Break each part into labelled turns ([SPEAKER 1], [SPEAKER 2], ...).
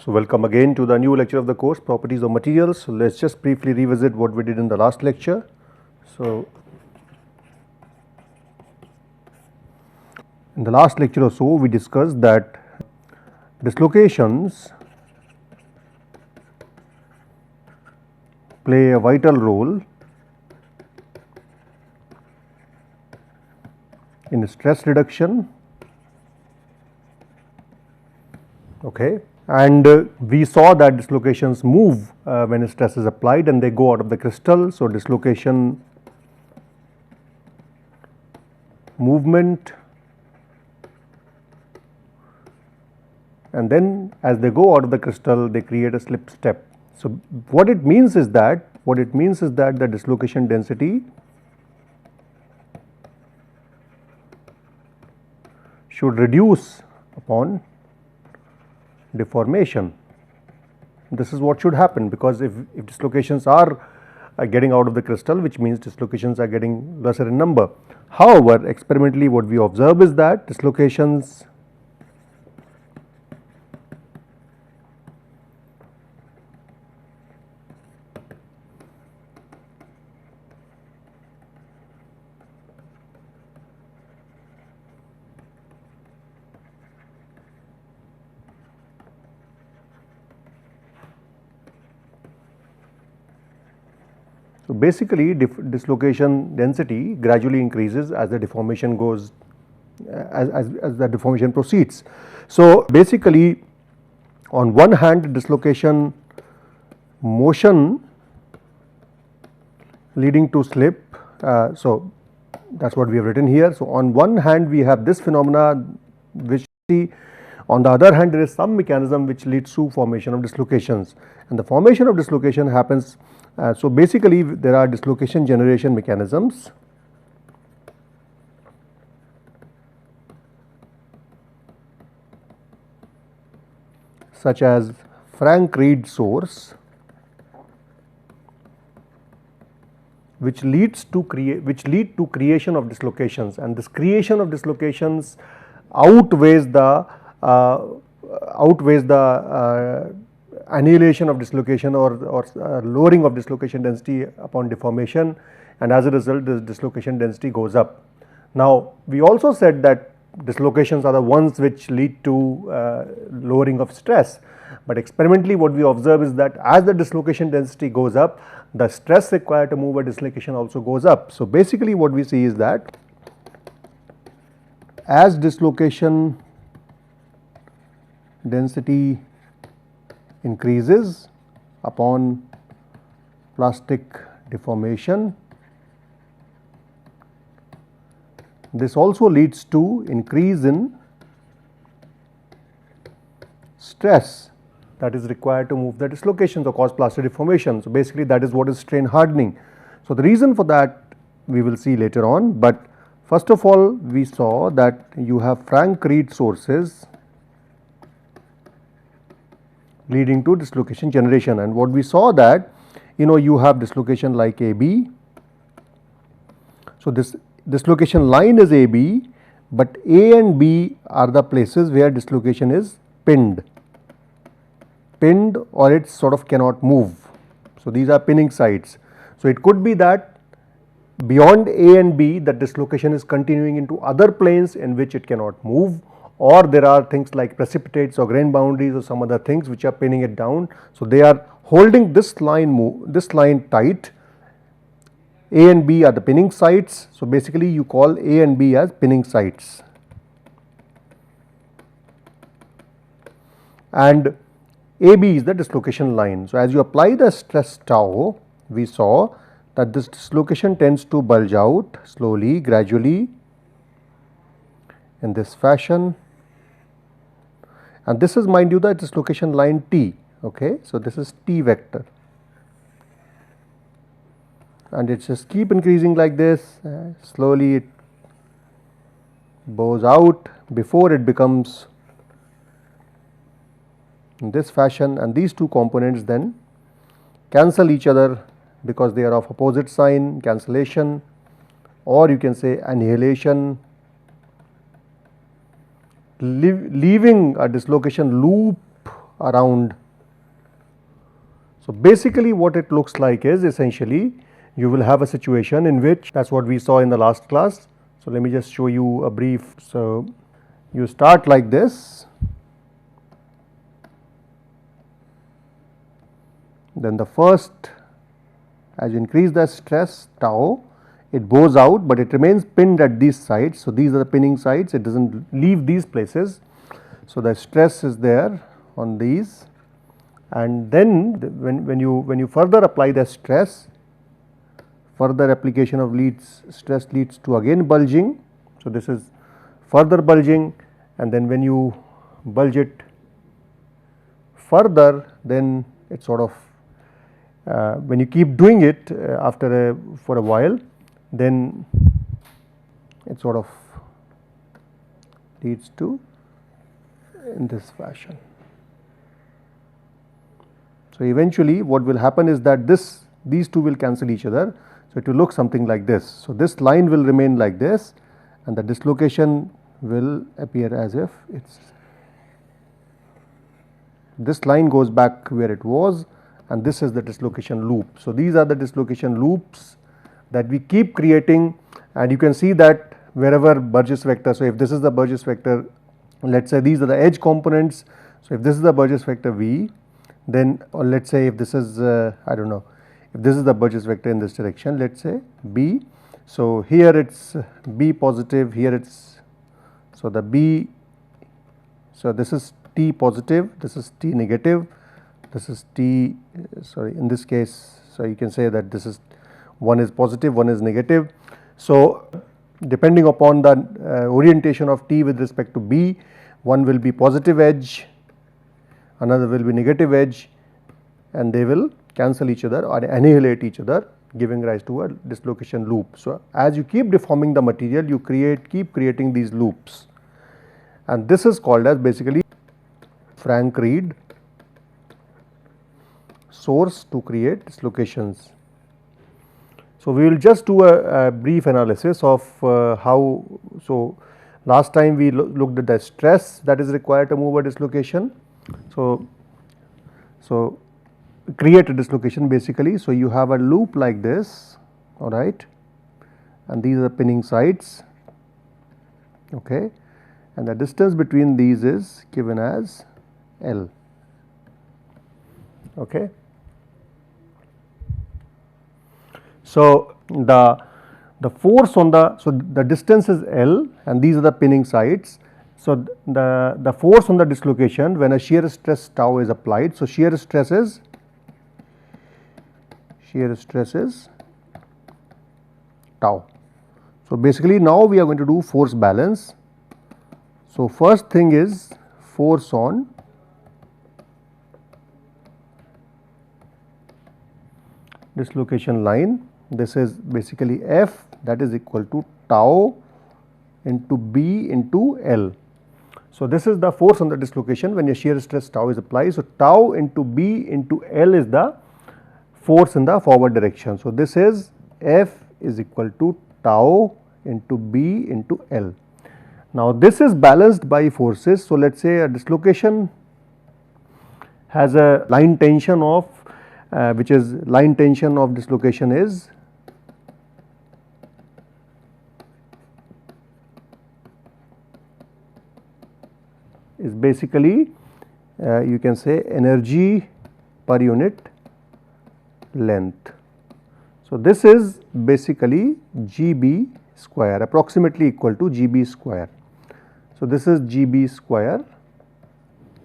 [SPEAKER 1] So, welcome again to the new lecture of the course, properties of materials. So, let us just briefly revisit what we did in the last lecture. So, in the last lecture or so, we discussed that dislocations play a vital role in stress reduction, okay. And we saw that dislocations move when stress is applied and they go out of the crystal. So, dislocation movement, and then as they go out of the crystal they create a slip step. So, what it means is that the dislocation density should reduce upon deformation. This is what should happen, because if dislocations are getting out of the crystal, which means dislocations are getting lesser in number. However, experimentally what we observe is that dislocations So, basically dislocation density gradually increases as the deformation goes, as the deformation proceeds. So, basically on one hand dislocation motion leading to slip, so that is what we have written here. So, on one hand we have this phenomena which on the other hand there is some mechanism which leads to formation of dislocations, and the formation of dislocation happens. So, basically there are dislocation generation mechanisms such as Frank-Reed source, which lead to creation of dislocations, and this creation of dislocations outweighs the annihilation of dislocation or lowering of dislocation density upon deformation, and as a result this dislocation density goes up. Now, we also said that dislocations are the ones which lead to lowering of stress, but experimentally what we observe is that as the dislocation density goes up, the stress required to move a dislocation also goes up. So, basically what we see is that as dislocation density increases upon plastic deformation, this also leads to increase in stress that is required to move the dislocations or cause plastic deformation. So, basically that is what is strain hardening. So, the reason for that we will see later on, but first of all we saw that you have Frank-Reed sources leading to dislocation generation, and what we saw that you have dislocation like AB. So, this dislocation line is AB, but A and B are the places where dislocation is pinned or it sort of cannot move. So, these are pinning sites. So, it could be that beyond A and B the dislocation is continuing into other planes in which it cannot move, or there are things like precipitates or grain boundaries or some other things which are pinning it down. So, they are holding this line tight. A and B are the pinning sites. So, basically you call A and B as pinning sites, and AB is the dislocation line. So, as you apply the stress tau, we saw that this dislocation tends to bulge out slowly, gradually in this fashion, and this is, mind you, the dislocation line T, okay. So, this is T vector, and it just keep increasing like this, slowly it bows out before it becomes in this fashion, and these two components then cancel each other because they are of opposite sign, cancellation, or you can say annihilation, leaving a dislocation loop around. So basically what it looks like is essentially you will have a situation in which, that's what we saw in the last class. So let me just show you a brief. So you start like this, then the first, as you increase the stress tau, it goes out, but it remains pinned at these sides. So these are the pinning sides, it does not leave these places. So the stress is there on these, and then when you further apply the stress, further application of stress leads to again bulging. So this is further bulging, and then when you bulge it further, then it sort of when you keep doing it for a while, then it sort of leads to in this fashion. So eventually what will happen is that these two will cancel each other. So it will look something like this. So this line will remain like this, and the dislocation will appear as if this line goes back where it was, and this is the dislocation loop. So these are the dislocation loops that we keep creating, and you can see that wherever Burgess vector. So if this is the Burgess vector, let us say these are the edge components. So if this is the Burgess vector V, then, or let us say if this is I do not know, if this is the Burgess vector in this direction, let us say B. So here it is B positive, here it is, so the B, so this is T positive, this is T negative, this is T, sorry, in this case, so you can say that this is, one is positive, one is negative. So depending upon the orientation of T with respect to B, one will be positive edge, another will be negative edge, and they will cancel each other or annihilate each other, giving rise to a dislocation loop. So as you keep deforming the material, you keep creating these loops, and this is called as basically Frank Reed source to create dislocations. So we will just do a brief analysis of how. So last time we looked at the stress that is required to move a dislocation. So create a dislocation basically. So you have a loop like this, all right, and these are the pinning sides, okay, and the distance between these is given as L, okay. So the force on the distance is L, and these are the pinning sides. So the force on the dislocation when a shear stress tau is applied. So shear stress is tau. So basically now we are going to do force balance. So first thing is force on dislocation line. This is basically F, that is equal to tau into B into L. So this is the force on the dislocation when a shear stress tau is applied. So tau into B into L is the force in the forward direction. So this is F is equal to tau into B into L. Now this is balanced by forces. So let us say a dislocation has a line tension of which is line tension of dislocation is basically you can say energy per unit length. So this is basically GB square, approximately equal to GB square. So this is GB square,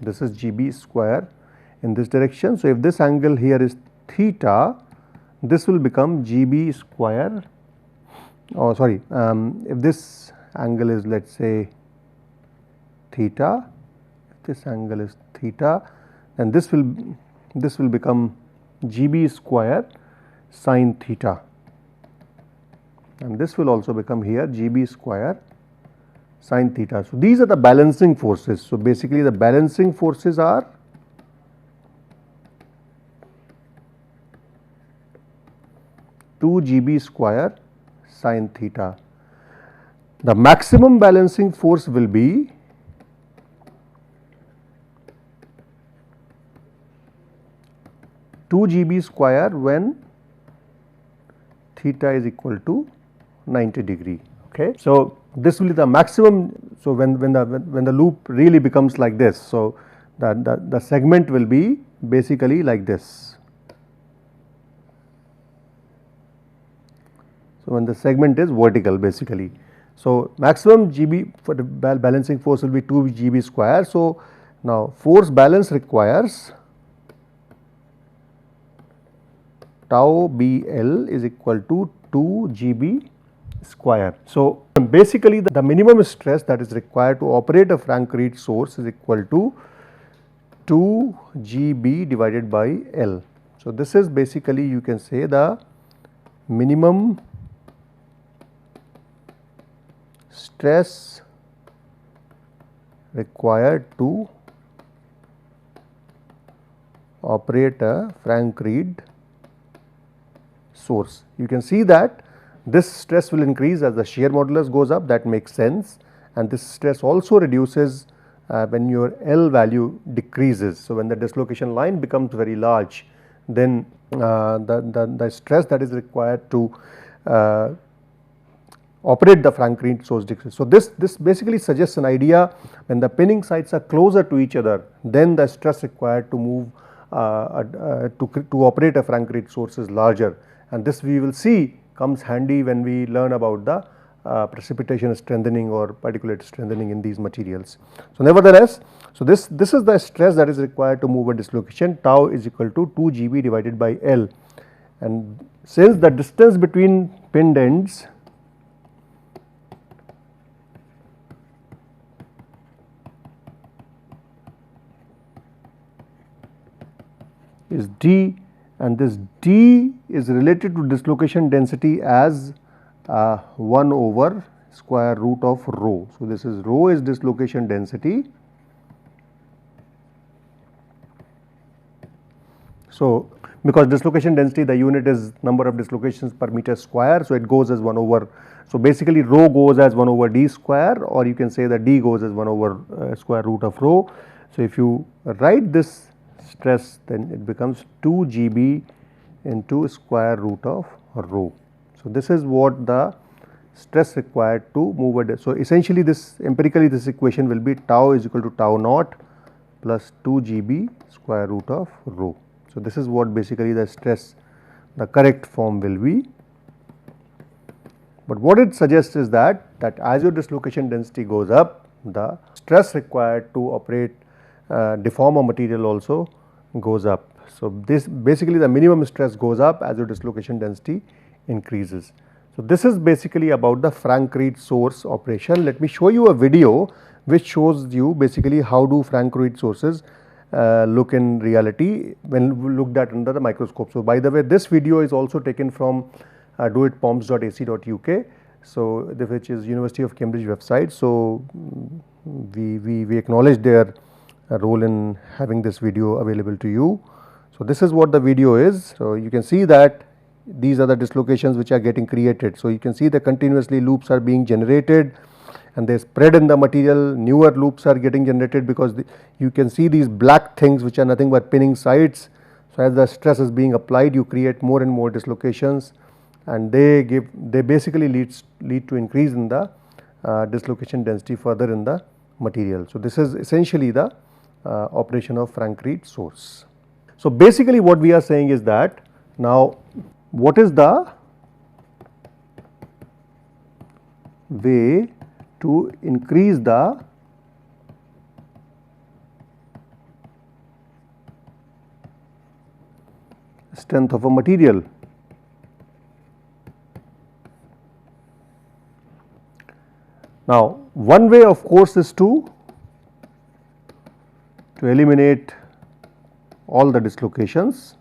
[SPEAKER 1] this is GB square in this direction. So if this angle here is theta, this will become GB square, oh sorry, if this angle is, let us say, theta, if this angle is theta, then this will become GB square sin theta, and this will also become here GB square sin theta. So these are the balancing forces. So basically the balancing forces are two GB square sin theta. The maximum balancing force will be 2 GB square when theta is equal to 90 degree. Okay. So, this will be the maximum. So, when the loop really becomes like this, so the segment will be basically like this. So, when the segment is vertical basically. So, maximum GB for the balancing force will be 2 GB square. So, now force balance requires tau BL is equal to 2 GB square. So, basically the minimum stress that is required to operate a Frank-Reed source is equal to 2 GB divided by L. So, this is basically you can say the minimum stress required to operate a Frank-Reed source. You can see that this stress will increase as the shear modulus goes up, that makes sense, and this stress also reduces when your L value decreases. So, when the dislocation line becomes very large, then the stress that is required to operate the Frank-Reed source decreases. So, this basically suggests an idea when the pinning sites are closer to each other, then the stress required to move to operate a Frank-Reed source is larger, and this we will see comes handy when we learn about the precipitation strengthening or particulate strengthening in these materials. So, nevertheless, so this is the stress that is required to move a dislocation. Tau is equal to 2 GB divided by L, and since the distance between pinned ends is d, and this d is related to dislocation density as 1 over square root of rho. So, this is rho is dislocation density. So, because dislocation density the unit is number of dislocations per meter square, so it goes as 1 over. So, basically rho goes as 1 over d square, or you can say that d goes as 1 over square root of rho. So, if you write this stress, then it becomes 2 GB into square root of rho. So, this is what the stress required to move a. So, essentially this empirically this equation will be tau is equal to tau naught plus 2 GB square root of rho. So, this is what basically the stress, the correct form will be. But what it suggests is that as your dislocation density goes up, the stress required to operate deform a material also goes up. So, this basically the minimum stress goes up as your dislocation density increases. So, this is basically about the Frank-Reed source operation. Let me show you a video which shows you basically how do Frank-Reed sources look in reality when looked at under the microscope. So, by the way, this video is also taken from doitpomps.ac.uk, so which is University of Cambridge website. So, we acknowledge their role in having this video available to you. So, this is what the video is. So, you can see that these are the dislocations which are getting created. So, you can see the continuously loops are being generated and they spread in the material, newer loops are getting generated because you can see these black things which are nothing but pinning sites. So, as the stress is being applied, you create more and more dislocations, and they basically lead to increase in the dislocation density further in the material. So, this is essentially the operation of Frank-Reed source. So, basically what we are saying is that now what is the way to increase the strength of a material? Now, one way of course is to eliminate all the dislocations,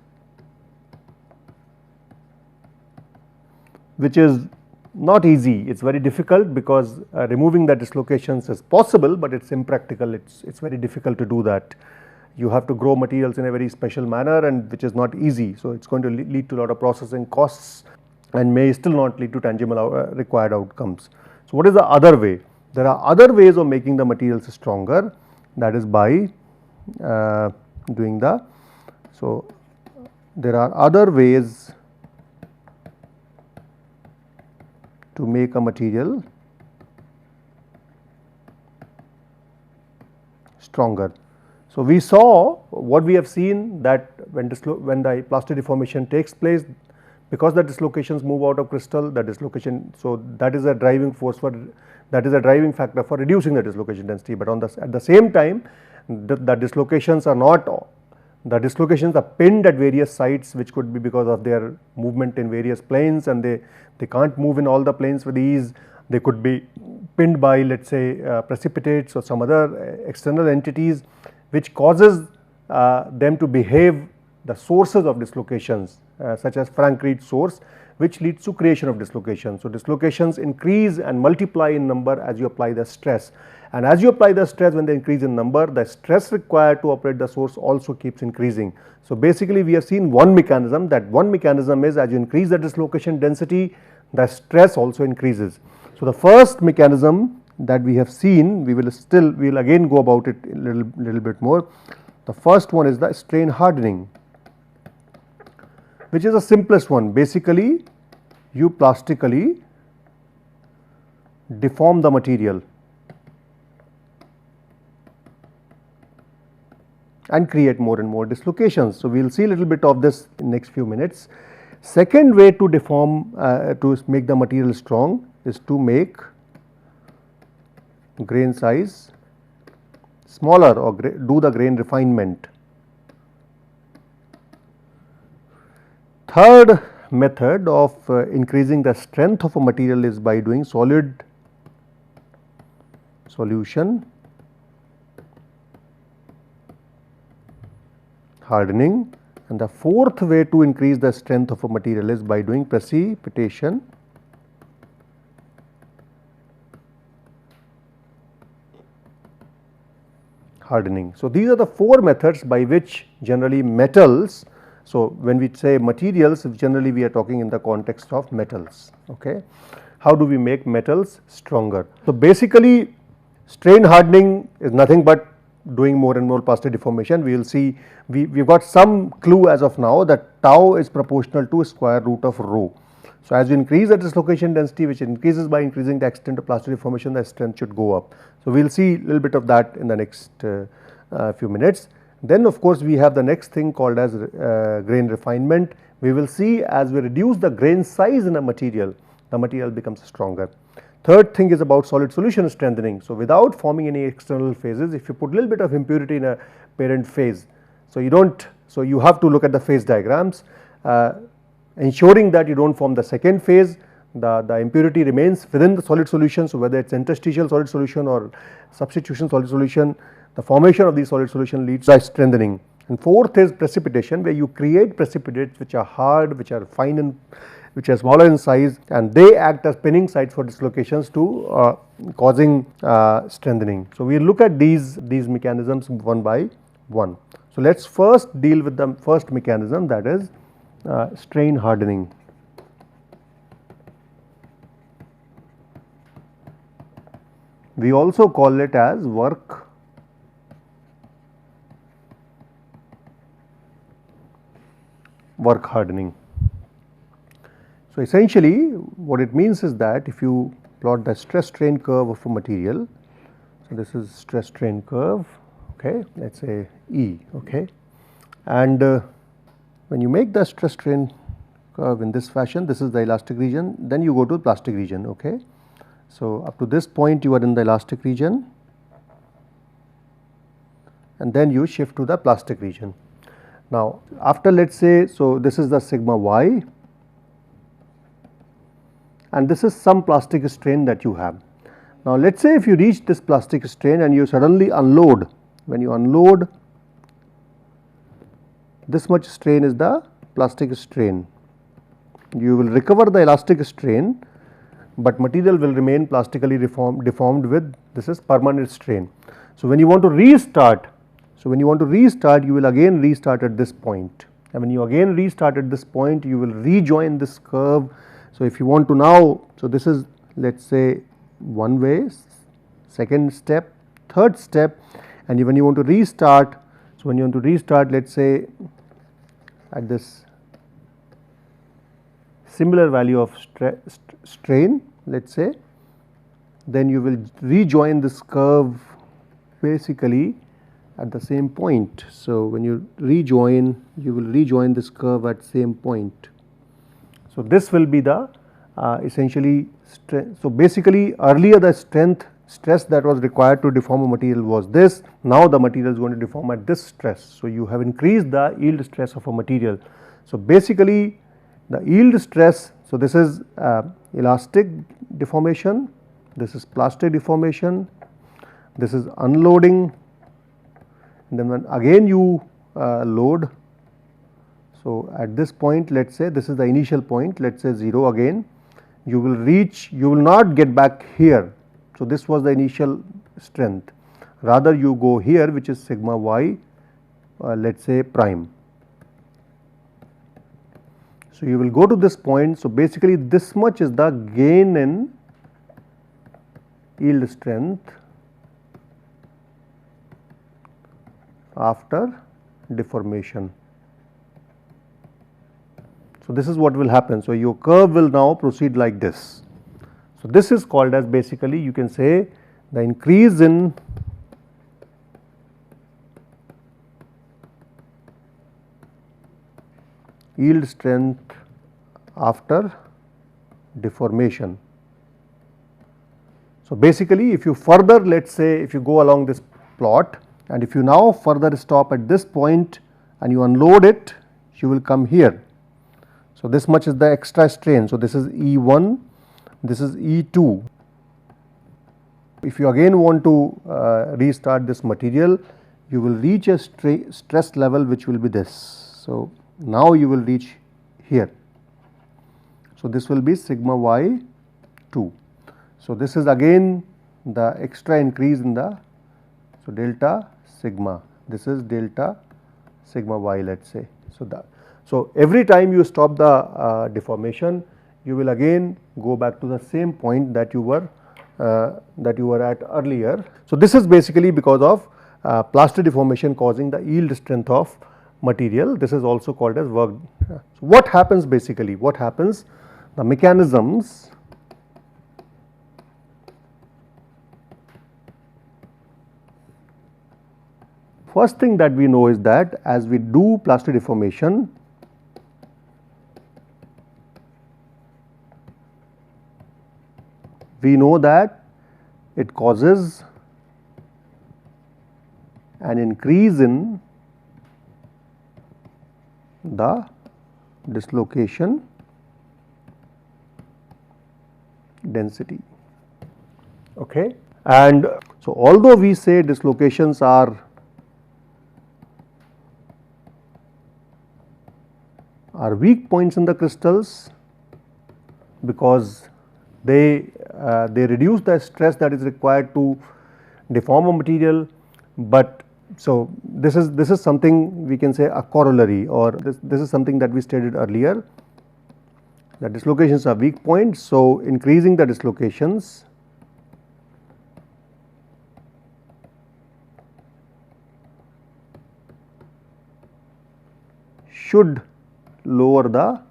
[SPEAKER 1] which is not easy. It is very difficult because removing the dislocations is possible, but it is impractical. It is very difficult to do that. You have to grow materials in a very special manner, and which is not easy. So, it is going to lead to a lot of processing costs and may still not lead to tangible required outcomes. So, what is the other way? There are other ways of making the materials stronger, that is by doing the. So, there are other ways to make a material stronger. So, we saw what we have seen, that when the plastic deformation takes place, because the dislocations move out of crystal, the dislocation, so that is a driving force for, that is a driving factor for reducing the dislocation density. But at the same time, the dislocations are not, the dislocations are pinned at various sites, which could be because of their movement in various planes, and they can't move in all the planes with ease. They could be pinned by, let us say, precipitates or some other external entities, which causes them to behave the sources of dislocations, such as Frank-Reed source, which leads to creation of dislocations. So, dislocations increase and multiply in number as you apply the stress, and as you apply the stress, when they increase in number, the stress required to operate the source also keeps increasing. So, basically we have seen one mechanism, that one mechanism is, as you increase the dislocation density, the stress also increases. So, the first mechanism that we have seen, we will again go about it a little bit more. The first one is the strain hardening, which is the simplest one. Basically, you plastically deform the material and create more and more dislocations. So, we will see a little bit of this in next few minutes. Second way to deform, to make the material strong, is to make grain size smaller, or do the grain refinement. Third method of increasing the strength of a material is by doing solid solution hardening, and the fourth way to increase the strength of a material is by doing precipitation hardening. So, these are the four methods by which generally metals, so when we say materials, generally we are talking in the context of metals. Okay. How do we make metals stronger? So, basically strain hardening is nothing but doing more and more plastic deformation. We will see, we have got some clue as of now that tau is proportional to square root of rho. So, as you increase the dislocation density, which increases by increasing the extent of plastic deformation, the strength should go up. So, we will see a little bit of that in the next few minutes. Then of course, we have the next thing called as grain refinement. We will see, as we reduce the grain size in a material, the material becomes stronger. Third thing is about solid solution strengthening. So, without forming any external phases, if you put a little bit of impurity in a parent phase, so you have to look at the phase diagrams, ensuring that you do not form the second phase. The impurity remains within the solid solution. So, whether it is interstitial solid solution or substitution solid solution, the formation of these solid solution leads to strengthening. And fourth is precipitation, where you create precipitates which are hard, which are fine and which are smaller in size, and they act as pinning sites for dislocations to causing strengthening. So, we will look at these mechanisms one by one. So, let us first deal with the first mechanism, that is strain hardening. We also call it as work hardening. So, essentially what it means is that if you plot the stress strain curve of a material, so this is stress strain curve, okay, let us say E, okay, and when you make the stress strain curve in this fashion, this is the elastic region, then you go to plastic region, okay. So, up to this point you are in the elastic region, and then you shift to the plastic region. Now, after let us say, so this is the sigma y, and this is some plastic strain that you have. Now, let us say if you reach this plastic strain and you suddenly unload, when you unload, this much strain is the plastic strain. You will recover the elastic strain, but material will remain plastically deformed with, this is permanent strain. So, when you want to restart, you will again restart at this point, and when you again restart at this point, you will rejoin this curve. So, if you want to now, so this is let us say one way, second step, third step, and when you want to restart, so when you want to restart, let us say at this similar value of strain, let us say, then you will rejoin this curve basically at the same point. So, when you will rejoin this curve at same point. So, this will be the essentially strength. So, basically earlier the stress that was required to deform a material was this, now the material is going to deform at this stress. So, you have increased the yield stress of a material. So, basically the yield stress, so this is elastic deformation, this is plastic deformation, this is unloading, and then when again you load. So, at this point, let us say this is the initial point, let us say 0 again, you will not get back here. So, this was the initial strength, rather you go here, which is sigma y, let us say prime. So, you will go to this point. So, basically this much is the gain in yield strength after deformation. So, this is what will happen. So, your curve will now proceed like this. So, this is called as basically you can say the increase in yield strength after deformation. So, basically if you further, let us say if you go along this plot and if you now further stop at this point and you unload it, you will come here. So, this much is the extra strain. So, this is E1, this is E2. If you again want to restart this material, you will reach a stress level which will be this. So, now you will reach here. So, this will be sigma y 2. So, this is again the extra increase in the, so delta sigma, this is delta sigma y, let us say. So, every time you stop the deformation, you will again go back to the same point that you were at earlier. So, this is basically because of plastic deformation causing the yield strength of material. This is also called as work. So, what happens basically? What happens? The mechanisms first thing that we know is that as we do plastic deformation, we know that it causes an increase in the dislocation density. Okay. And so, although we say dislocations are weak points in the crystals because they reduce the stress that is required to deform a material, but so this is something we can say a corollary, or this is something that we stated earlier, that dislocations are weak points. So, increasing the dislocations should lower the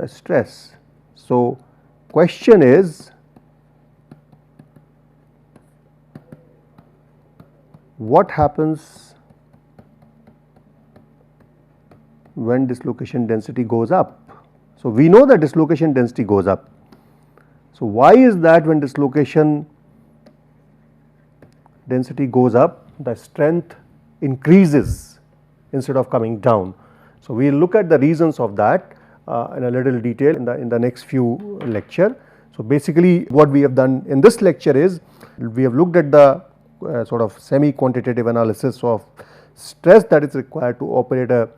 [SPEAKER 1] stress. So, question is what happens when dislocation density goes up? So, we know that dislocation density goes up. So, why is that when dislocation density goes up, the strength increases instead of coming down? So, we will look at the reasons of that in a little detail in the next few lecture. So, basically what we have done in this lecture is we have looked at the sort of semi quantitative analysis of stress that is required to operate a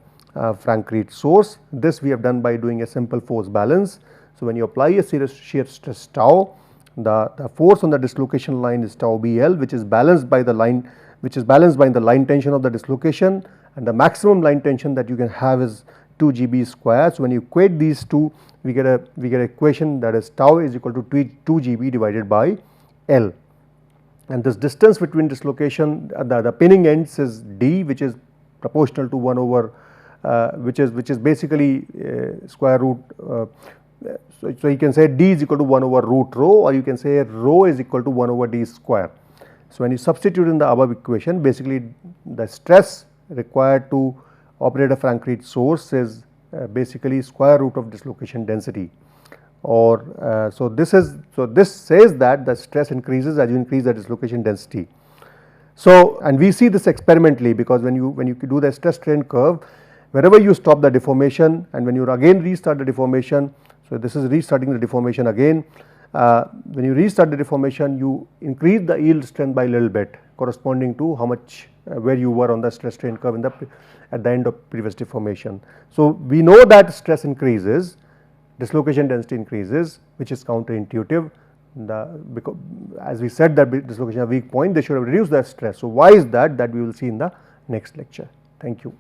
[SPEAKER 1] Frank-Reed source. This we have done by doing a simple force balance. So, when you apply a shear stress tau, the force on the dislocation line is tau BL, which is balanced by the line tension of the dislocation, and the maximum line tension that you can have is 2 GB square. So, when you equate these two, we get an equation that is tau is equal to 2 GB divided by L, and this distance between dislocation the pinning ends is D, which is proportional to 1 over which is basically square root. So you can say d is equal to 1 over root rho, or you can say rho is equal to 1 over d square. So when you substitute in the above equation, basically the stress required to operate a Frank-Reed source is basically square root of dislocation density, or so this says that the stress increases as you increase the dislocation density. So, and we see this experimentally, because when you do the stress strain curve, wherever you stop the deformation and when you again restart the deformation, so this is restarting the deformation again, when you restart the deformation, you increase the yield strength by a little bit, corresponding to how much where you were on the stress strain curve at the end of previous deformation. So we know that stress increases, dislocation density increases, which is counterintuitive. Because as we said that dislocation is a weak point, they should have reduced the stress. So why is that? That we will see in the next lecture. Thank you.